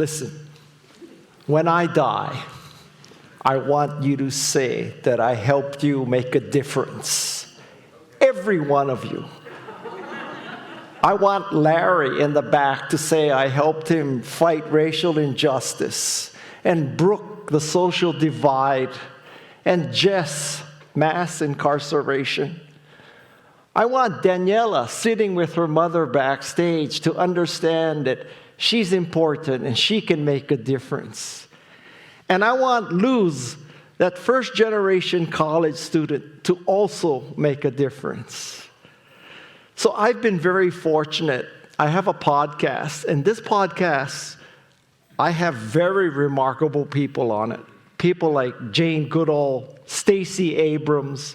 Listen, when I die, I want you to say that I helped you make a difference. Every one of you. I want Larry in the back to say I helped him fight racial injustice, and Brooke, the social divide, and Jess, mass incarceration. I want Daniela sitting with her mother backstage to understand that she's important and she can make a difference. And I want Luz, that first-generation college student, to also make a difference. So I've been very fortunate. I have a podcast, and this podcast, I have very remarkable people on it. People like Jane Goodall, Stacey Abrams,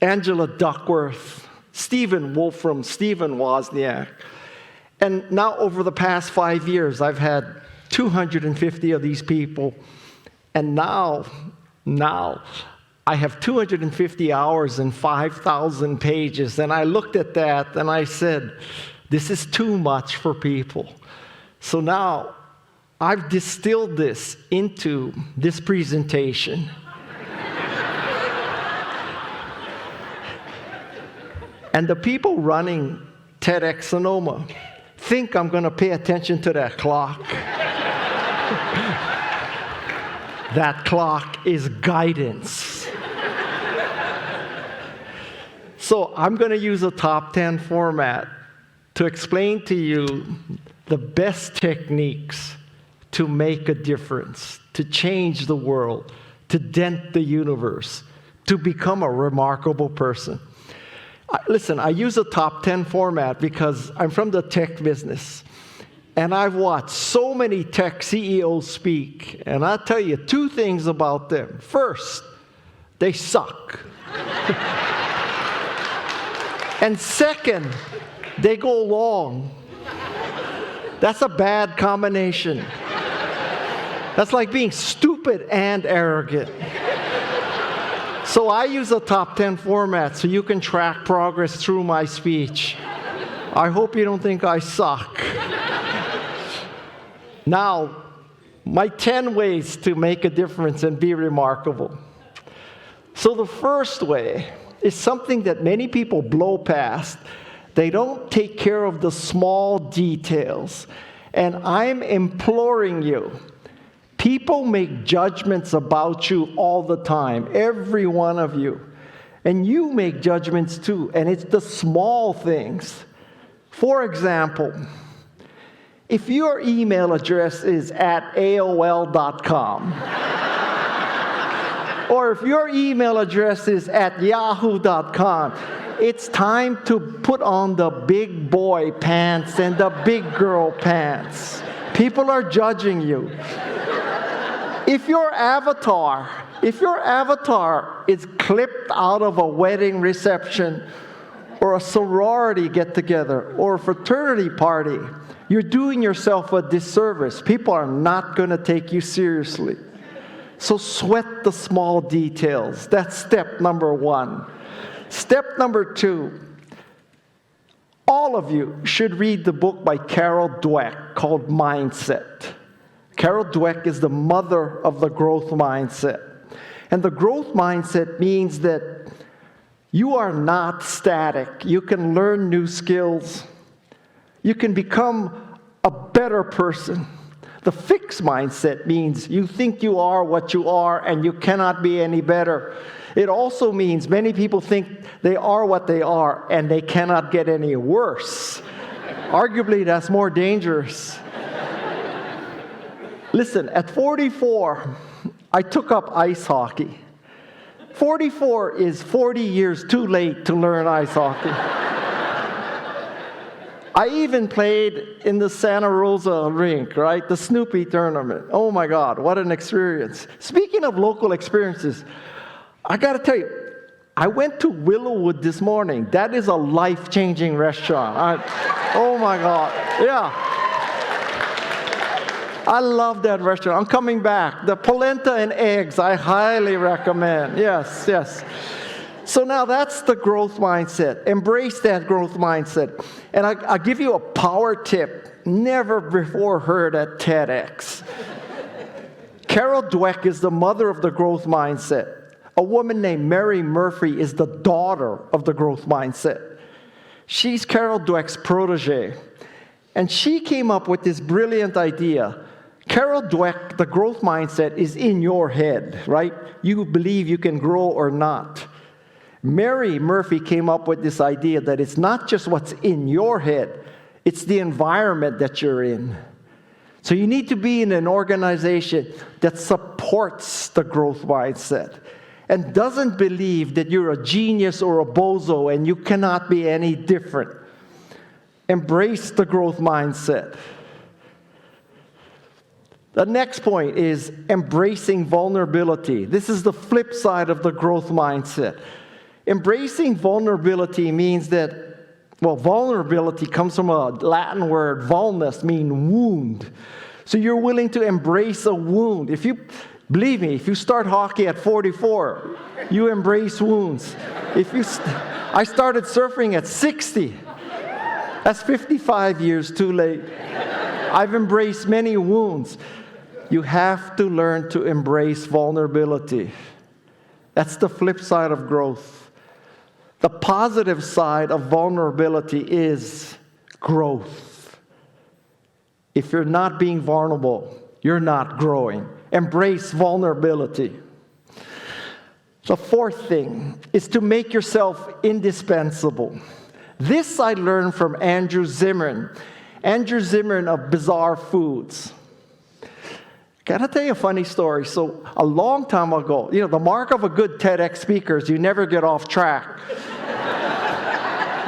Angela Duckworth, Stephen Wolfram, Stephen Wozniak. And now over the past 5 years, I've had 250 of these people. And now, I have 250 hours and 5,000 pages. And I looked at that and I said, this is too much for people. So now I've distilled this into this presentation. And the people running TEDxSonoma think I'm going to pay attention to that clock. That clock is guidance. So I'm going to use a top 10 format to explain to you the best techniques to make a difference, to change the world, to dent the universe, to become a remarkable person. Listen, I use a top 10 format because I'm from the tech business. And I've watched so many tech CEOs speak. And I'll tell you two things about them. First, they suck. And second, they go long. That's a bad combination. That's like being stupid and arrogant. So I use a top 10 format so you can track progress through my speech. I hope you don't think I suck. Now, my 10 ways to make a difference and be remarkable. So the first way is something that many people blow past. They don't take care of the small details. And I'm imploring you, people make judgments about you all the time, every one of you. And you make judgments too, and it's the small things. For example, if your email address is at AOL.com, or if your email address is at Yahoo.com, it's time to put on the big boy pants and the big girl pants. People are judging you. If your avatar is clipped out of a wedding reception or a sorority get-together or a fraternity party, you're doing yourself a disservice. People are not going to take you seriously. So sweat the small details. That's step number one. Step number two, all of you should read the book by Carol Dweck called Mindset. Carol Dweck is the mother of the growth mindset. And the growth mindset means that you are not static. You can learn new skills. You can become a better person. The fixed mindset means you think you are what you are and you cannot be any better. It also means many people think they are what they are and they cannot get any worse. Arguably, that's more dangerous. Listen, at 44, I took up ice hockey. 44 is 40 years too late to learn ice hockey. I even played in the Santa Rosa rink, right? The Snoopy tournament. Oh my God, what an experience. Speaking of local experiences, I got to tell you, I went to Willowwood this morning. That is a life-changing restaurant. Oh my God, yeah. I love that restaurant. I'm coming back. The polenta and eggs, I highly recommend. Yes, yes. So now that's the growth mindset. Embrace that growth mindset. And I'll give you a power tip never before heard at TEDx. Carol Dweck is the mother of the growth mindset. A woman named Mary Murphy is the daughter of the growth mindset. She's Carol Dweck's protege. And she came up with this brilliant idea. Carol Dweck, the growth mindset is in your head, right? You believe you can grow or not. Mary Murphy came up with this idea that it's not just what's in your head, it's the environment that you're in. So you need to be in an organization that supports the growth mindset and doesn't believe that you're a genius or a bozo and you cannot be any different. Embrace the growth mindset. The next point is embracing vulnerability. This is the flip side of the growth mindset. Embracing vulnerability means that, well, vulnerability comes from a Latin word, vulnus, meaning wound. So you're willing to embrace a wound. Believe me, if you start hockey at 44, you embrace wounds. I started surfing at 60. That's 55 years too late. I've embraced many wounds. You have to learn to embrace vulnerability. That's the flip side of growth. The positive side of vulnerability is growth. If you're not being vulnerable, you're not growing. Embrace vulnerability. The fourth thing is to make yourself indispensable. This I learned from Andrew Zimmern. Andrew Zimmern of Bizarre Foods. Can I tell you a funny story? So a long time ago, the mark of a good TEDx speaker is you never get off track.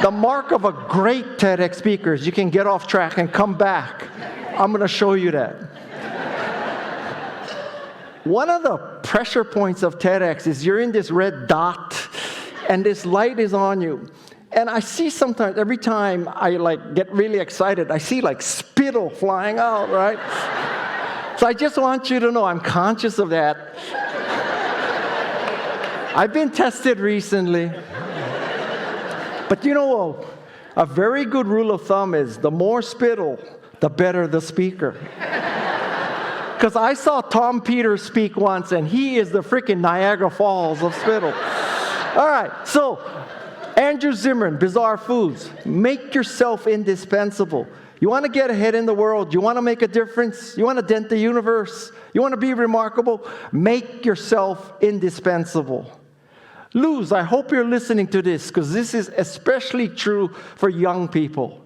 The mark of a great TEDx speaker is you can get off track and come back. I'm going to show you that. One of the pressure points of TEDx is you're in this red dot and this light is on you. And I see sometimes, every time I get really excited, I see spittle flying out, right? So I just want you to know I'm conscious of that. I've been tested recently. But a very good rule of thumb is the more spittle, the better the speaker. Because I saw Tom Peters speak once, and he is the freaking Niagara Falls of spittle. All right, so Andrew Zimmern, Bizarre Foods. Make yourself indispensable. You want to get ahead in the world? You want to make a difference? You want to dent the universe? You want to be remarkable? Make yourself indispensable. Luz, I hope you're listening to this because this is especially true for young people.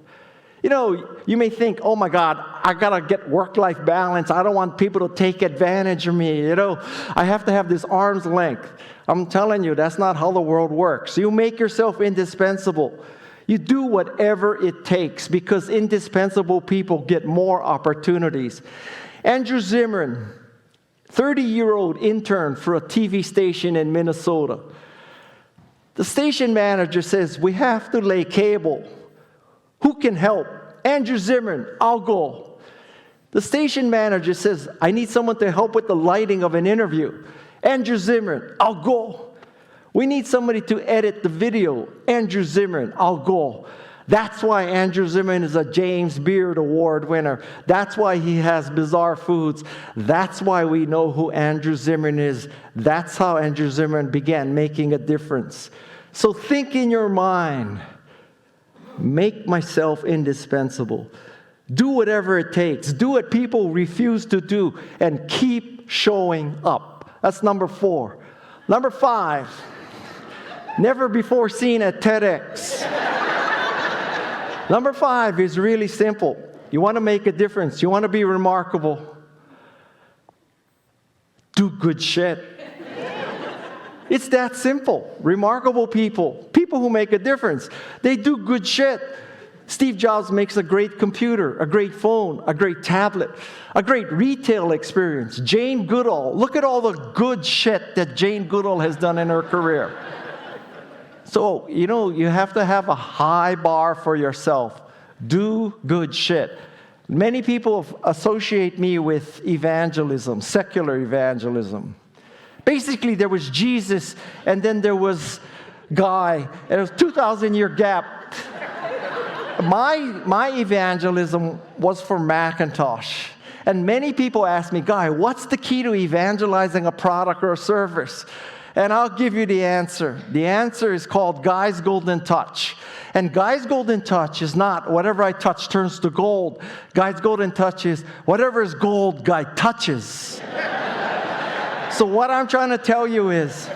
You may think, oh my God, I got to get work-life balance. I don't want people to take advantage of me. I have to have this arm's length. I'm telling you, that's not how the world works. You make yourself indispensable. You do whatever it takes because indispensable people get more opportunities. Andrew Zimmern, 30-year-old intern for a TV station in Minnesota. The station manager says, we have to lay cable. Who can help? Andrew Zimmern, I'll go. The station manager says, I need someone to help with the lighting of an interview. Andrew Zimmern, I'll go. We need somebody to edit the video. Andrew Zimmern, I'll go. That's why Andrew Zimmern is a James Beard Award winner. That's why he has Bizarre Foods. That's why we know who Andrew Zimmern is. That's how Andrew Zimmern began making a difference. So think in your mind, make myself indispensable. Do whatever it takes. Do what people refuse to do and keep showing up. That's number 4. Number 5. Never before seen at TEDx. Number 5 is really simple. You want to make a difference. You want to be remarkable. Do good shit. It's that simple. Remarkable people who make a difference, they do good shit. Steve Jobs makes a great computer, a great phone, a great tablet, a great retail experience. Jane Goodall, look at all the good shit that Jane Goodall has done in her career. So, you have to have a high bar for yourself. Do good shit. Many people associate me with evangelism, secular evangelism. Basically, there was Jesus, and then there was guy. It was 2,000-year gap. My evangelism was for Macintosh. And many people ask me, Guy, what's the key to evangelizing a product or a service? And I'll give you the answer. The answer is called Guy's Golden Touch. And Guy's Golden Touch is not whatever I touch turns to gold. Guy's Golden Touch is whatever is gold, Guy touches. So what I'm trying to tell you is,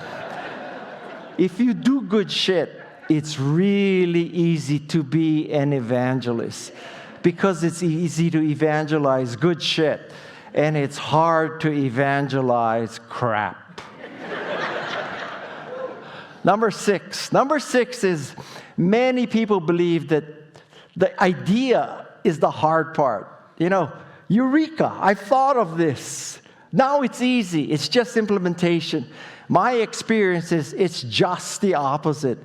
if you do good shit, it's really easy to be an evangelist. Because it's easy to evangelize good shit, and it's hard to evangelize crap. Number six is many people believe that the idea is the hard part. You know, Eureka, I thought of this. Now it's easy. It's just implementation. My experience is it's just the opposite.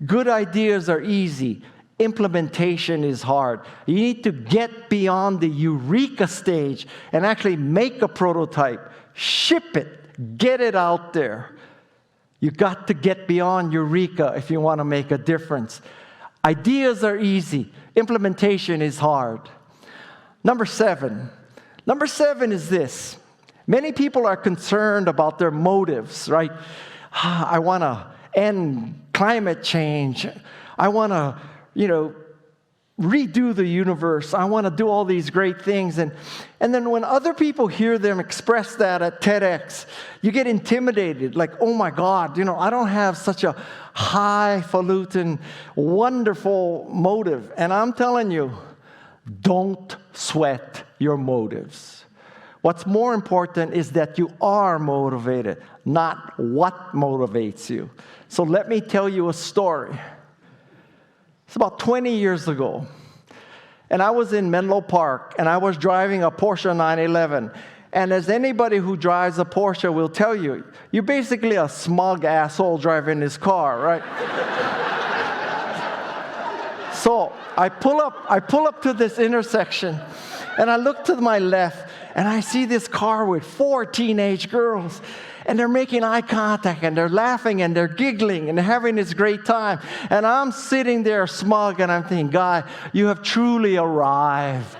Good ideas are easy. Implementation is hard. You need to get beyond the Eureka stage and actually make a prototype, ship it, get it out there. You got to get beyond Eureka if you want to make a difference. Ideas are easy. Implementation is hard. Number seven is this. Many people are concerned about their motives, right? I want to end climate change. I want to, redo the universe. I want to do all these great things. And then when other people hear them express that at TEDx, you get intimidated. Like, oh my God, I don't have such a highfalutin, wonderful motive. And I'm telling you, don't sweat your motives. What's more important is that you are motivated, not what motivates you. So let me tell you a story. It's about 20 years ago. And I was in Menlo Park, and I was driving a Porsche 911. And as anybody who drives a Porsche will tell you, you're basically a smug asshole driving this car, right? So I pull up to this intersection, and I look to my left, and I see this car with 4 teenage girls. And they're making eye contact, and they're laughing, and they're giggling, and they're having this great time. And I'm sitting there smug, and I'm thinking, Guy, you have truly arrived.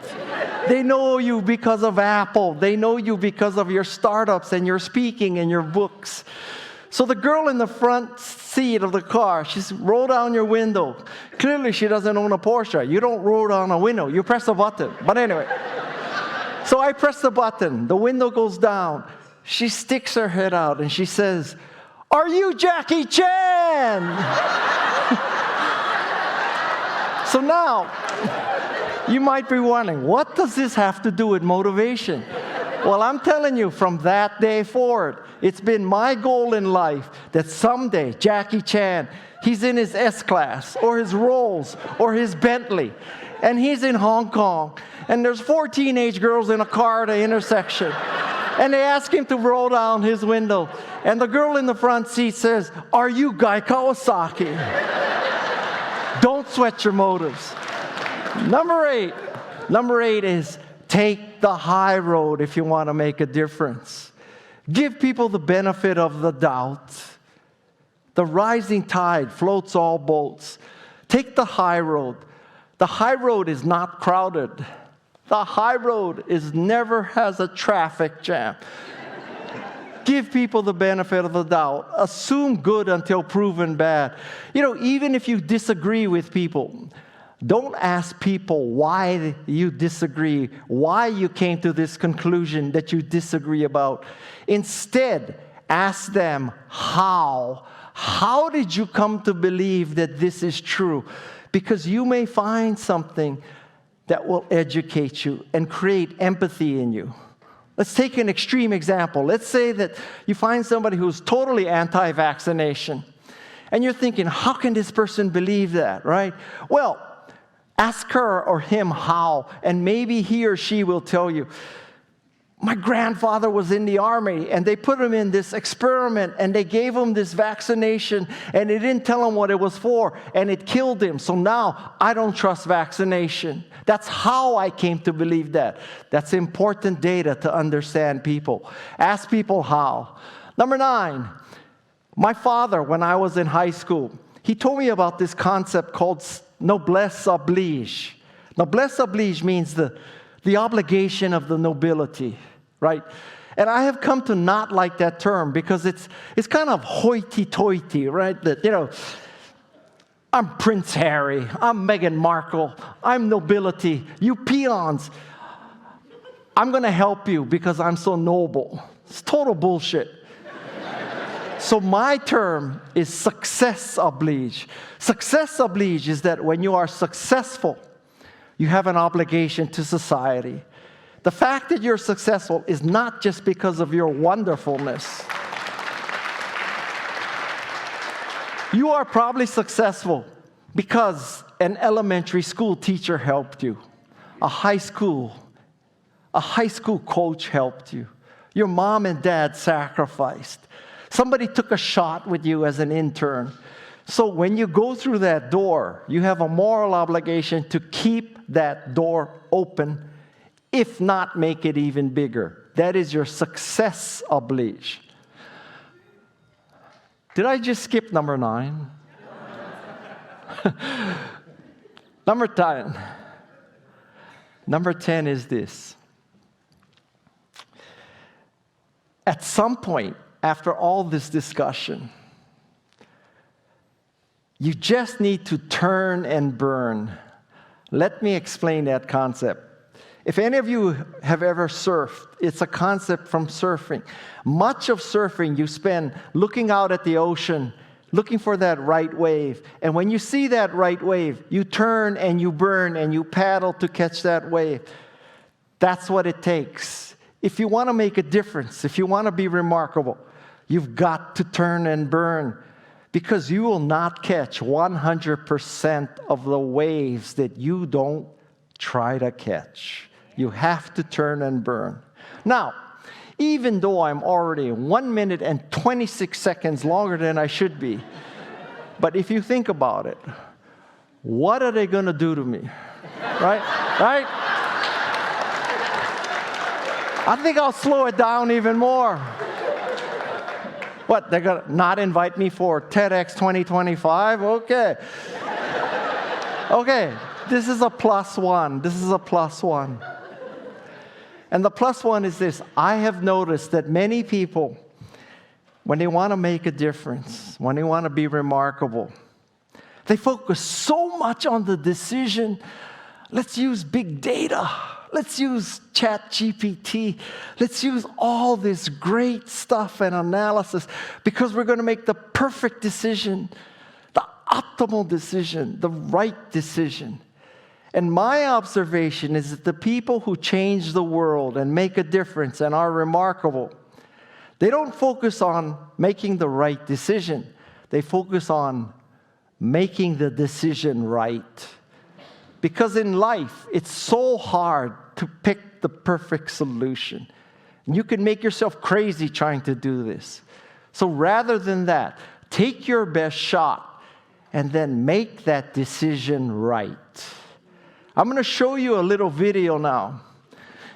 They know you because of Apple. They know you because of your startups and your speaking and your books. So the girl in the front seat of the car, she's roll down your window. Clearly, she doesn't own a Porsche. You don't roll down a window. You press a button. But anyway, so I press the button. The window goes down. She sticks her head out and she says, "Are you Jackie Chan?" So now, you might be wondering, what does this have to do with motivation? Well, I'm telling you, from that day forward, it's been my goal in life that someday Jackie Chan, he's in his S-Class or his Rolls or his Bentley, and he's in Hong Kong, and there's 4 teenage girls in a car at the intersection. And they ask him to roll down his window. And the girl in the front seat says, "Are you Guy Kawasaki?" Don't sweat your motives. Number eight is take the high road if you want to make a difference. Give people the benefit of the doubt. The rising tide floats all boats. Take the high road. The high road is not crowded. The high road never has a traffic jam. Give people the benefit of the doubt. Assume good until proven bad. Even if you disagree with people, don't ask people why you disagree, why you came to this conclusion that you disagree about. Instead, ask them how. How did you come to believe that this is true? Because you may find something that will educate you and create empathy in you. Let's take an extreme example. Let's say that you find somebody who's totally anti-vaccination, and you're thinking, how can this person believe that, right? Well, ask her or him how, and maybe he or she will tell you, my grandfather was in the army, and they put him in this experiment, and they gave him this vaccination, and they didn't tell him what it was for, and it killed him. So now I don't trust vaccination. That's how I came to believe that. That's important data to understand people. Ask people how. Number 9, my father, when I was in high school, He told me about this concept called noblesse oblige. Noblesse oblige means the obligation of the nobility, right? And I have come to not like that term because it's kind of hoity-toity, right? That, I'm Prince Harry, I'm Meghan Markle, I'm nobility, you peons. I'm going to help you because I'm so noble. It's total bullshit. So my term is success oblige. Success oblige is that when you are successful, you have an obligation to society. The fact that you're successful is not just because of your wonderfulness. You are probably successful because an elementary school teacher helped you. A high school coach helped you. Your mom and dad sacrificed. Somebody took a shot with you as an intern. So when you go through that door, you have a moral obligation to keep that door open, if not make it even bigger. That is your success oblige. Did I just skip number 9? Number 10. Number 10 is this. At some point, after all this discussion, you just need to turn and burn. Let me explain that concept. If any of you have ever surfed, it's a concept from surfing. Much of surfing you spend looking out at the ocean, looking for that right wave. And when you see that right wave, you turn and you burn and you paddle to catch that wave. That's what it takes. If you want to make a difference, if you want to be remarkable, you've got to turn and burn, because you will not catch 100% of the waves that you don't try to catch. You have to turn and burn. Now, even though I'm already 1 minute and 26 seconds longer than I should be, but if you think about it, what are they going to do to me? Right? I think I'll slow it down even more. What, they're going to not invite me for TEDx 2025? Okay. Okay, this is a +1. This is a +1. And the +1 is this. I have noticed that many people, when they want to make a difference, when they want to be remarkable, they focus so much on the decision. Let's use big data. Let's use ChatGPT. Let's use all this great stuff and analysis because we're going to make the perfect decision, the optimal decision, the right decision. And my observation is that the people who change the world and make a difference and are remarkable, they don't focus on making the right decision. They focus on making the decision right. Because in life, it's so hard to pick the perfect solution. You can make yourself crazy trying to do this. So rather than that, take your best shot and then make that decision right. I'm going to show you a little video now.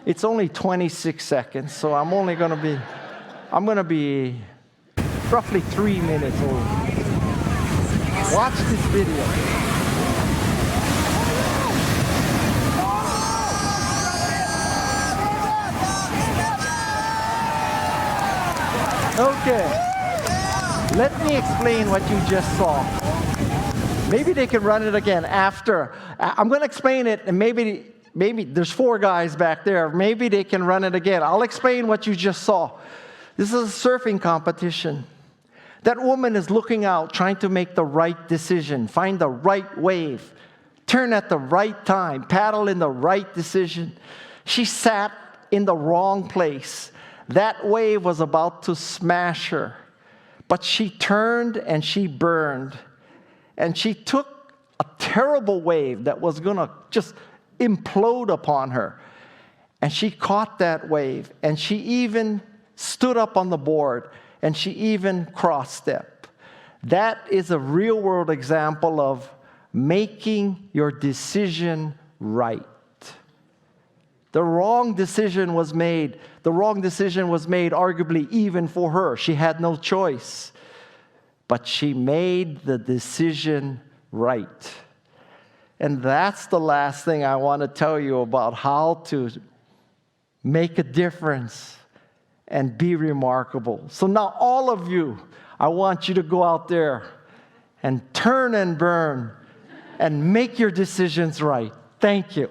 It's only 26 seconds, so I'm going to be roughly 3 minutes old. Watch this video. Okay, let me explain what you just saw. Maybe they can run it again after. I'm going to explain it, and maybe there's 4 guys back there. Maybe they can run it again. I'll explain what you just saw. This is a surfing competition. That woman is looking out, trying to make the right decision, find the right wave, turn at the right time, paddle in the right decision. She sat in the wrong place. That wave was about to smash her, but she turned and she burned. And she took a terrible wave that was going to just implode upon her. And she caught that wave, and she even stood up on the board, and she even cross-stepped. That is a real-world example of making your decision right. The wrong decision was made. The wrong decision was made arguably even for her. She had no choice. but she made the decision right. And that's the last thing I want to tell you about how to make a difference and be remarkable. So now all of you, I want you to go out there and turn and burn and make your decisions right. Thank you.